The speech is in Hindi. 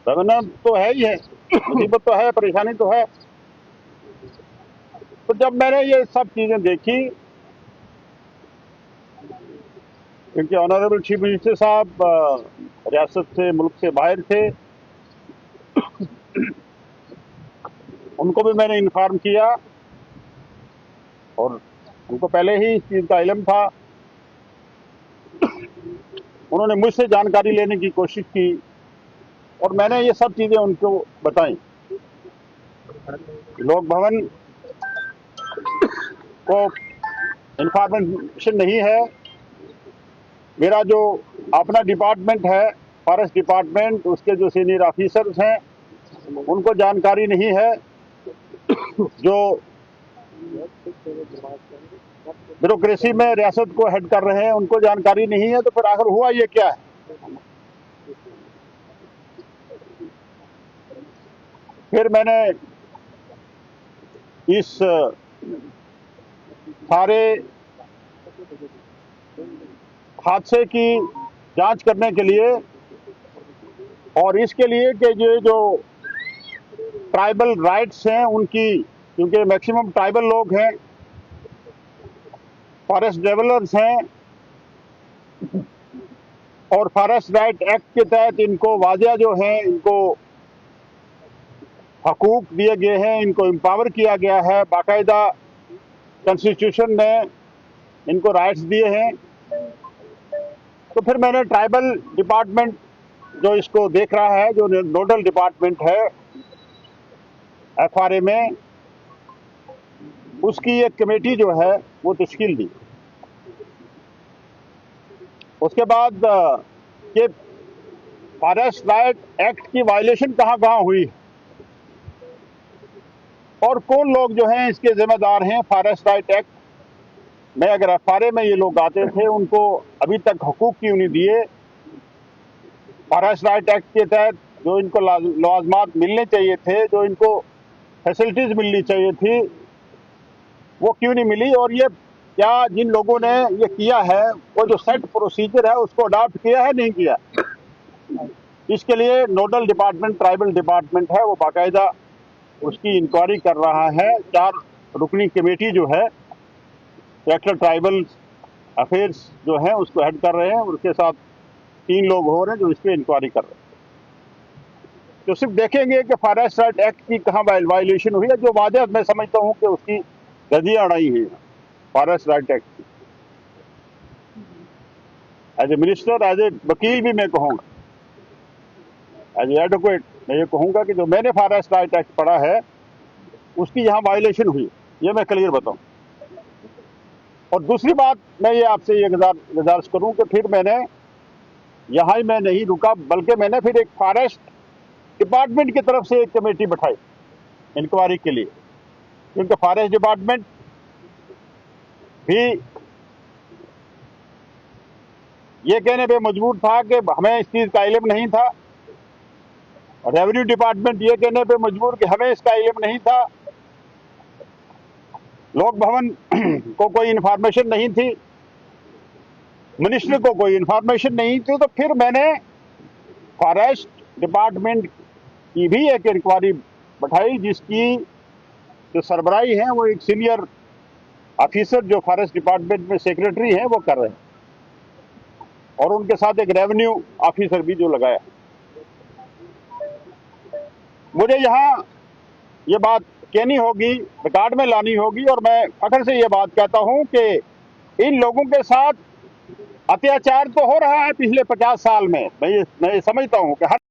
रवना तो है ही है, मुसीबत तो है, परेशानी तो है। तो जब मैंने ये सब चीजें देखी, क्योंकि ऑनरेबल चीफ मिनिस्टर साहब रियासत से, मुल्क से बाहर थे, उनको भी मैंने इन्फॉर्म किया और उनको पहले ही इस चीज का इल्म था। उन्होंने मुझसे जानकारी लेने की कोशिश की और मैंने ये सब चीजें उनको बताई। लोक भवन को इंफॉर्मेशन नहीं है, मेरा जो अपना डिपार्टमेंट है, फॉरेस्ट डिपार्टमेंट, उसके जो सीनियर ऑफिसर्स हैं उनको जानकारी नहीं है, जो ब्यूरोक्रेसी में रियासत को हेड कर रहे हैं उनको जानकारी नहीं है। तो फिर आखिर हुआ ये क्या है? फिर मैंने इस सारे हादसे की जांच करने के लिए और इसके लिए कि ये जो ट्राइबल राइट्स हैं उनकी, क्योंकि मैक्सिमम ट्राइबल लोग हैं, फॉरेस्ट डेवलपर्स हैं और फॉरेस्ट राइट एक्ट के तहत इनको वाजिया जो है, इनको हकूक दिए गए हैं, इनको एम्पावर किया गया है, बाकायदा कॉन्स्टिट्यूशन ने इनको राइट्स दिए हैं। तो फिर मैंने ट्राइबल डिपार्टमेंट जो इसको देख रहा है, जो नोडल डिपार्टमेंट है एफआरए में, उसकी एक कमेटी जो है वो तश्कील दी। उसके बाद ये फॉरेस्ट राइट एक्ट की वायलेशन कहाँ कहाँ हुई और कौन लोग जो हैं इसके जिम्मेदार हैं। फॉरेस्ट राइट एक्ट में अगर एफआरए में ये लोग आते थे, उनको अभी तक हकूक क्यों नहीं दिए? फॉरेस्ट राइट एक्ट के तहत जो इनको लाजमात मिलने चाहिए थे, जो इनको फैसिलिटीज मिलनी चाहिए थी, वो क्यों नहीं मिली? और ये क्या जिन लोगों ने ये किया है, वो जो सेट प्रोसीजर है उसको अडॉप्ट किया है, नहीं किया? इसके लिए नोडल डिपार्टमेंट, ट्राइबल डिपार्टमेंट है, वो बाकायदा उसकी इंक्वायरी कर रहा है। 4 रुकनी कमेटी जो है, सेक्टर ट्राइबल अफेयर्स जो है उसको हेड कर रहे हैं, और उसके साथ 3 लोग हो रहे हैं जो इस पर इंक्वायरी कर रहे हैं। तो सिर्फ देखेंगे कि फॉरेस्ट राइट एक्ट की कहाँ वायलेशन हुई है, जो वादे मैं समझता हूँ कि उसकी गद्दियां अड़ाई है फॉरेस्ट राइट एक्ट की। As a minister, as a वकील भी मैं कहूँगा, एज ए एडवोकेट मैं ये कहूँगा कि जो मैंने फॉरेस्ट राइट एक्ट पढ़ा है उसकी यहाँ वायलेशन हुई, ये मैं क्लियर बताऊँ। और दूसरी बात मैं ये आपसे ये गुजारिश करूँ कि फिर मैंने यहाँ ही मैं नहीं रुका, बल्कि मैंने फिर एक फॉरेस्ट डिपार्टमेंट की तरफ से एक कमेटी बैठाई इंक्वायरी के लिए, क्योंकि फॉरेस्ट डिपार्टमेंट भी ये कहने पे मजबूर था कि हमें इस चीज का इल्म नहीं था, रेवेन्यू डिपार्टमेंट ये कहने पे मजबूर कि हमें इसका इल्म नहीं था, लोक भवन को कोई इन्फॉर्मेशन नहीं थी, मिनिस्टर को कोई इन्फॉर्मेशन नहीं थी। तो फिर मैंने फॉरेस्ट डिपार्टमेंट की भी एक इंक्वायरी बैठाई, जिसकी जो सरबराही है वो एक सीनियर ऑफिसर जो फॉरेस्ट डिपार्टमेंट में सेक्रेटरी हैं वो कर रहे हैं, और उनके साथ एक रेवेन्यू ऑफिसर भी जो लगाया। मुझे यहाँ ये बात कहनी होगी, रिकॉर्ड में लानी होगी, और मैं फख्र से ये बात कहता हूँ कि इन लोगों के साथ अत्याचार तो हो रहा है पिछले 50 साल में। मैं ये समझता हूँ कि हर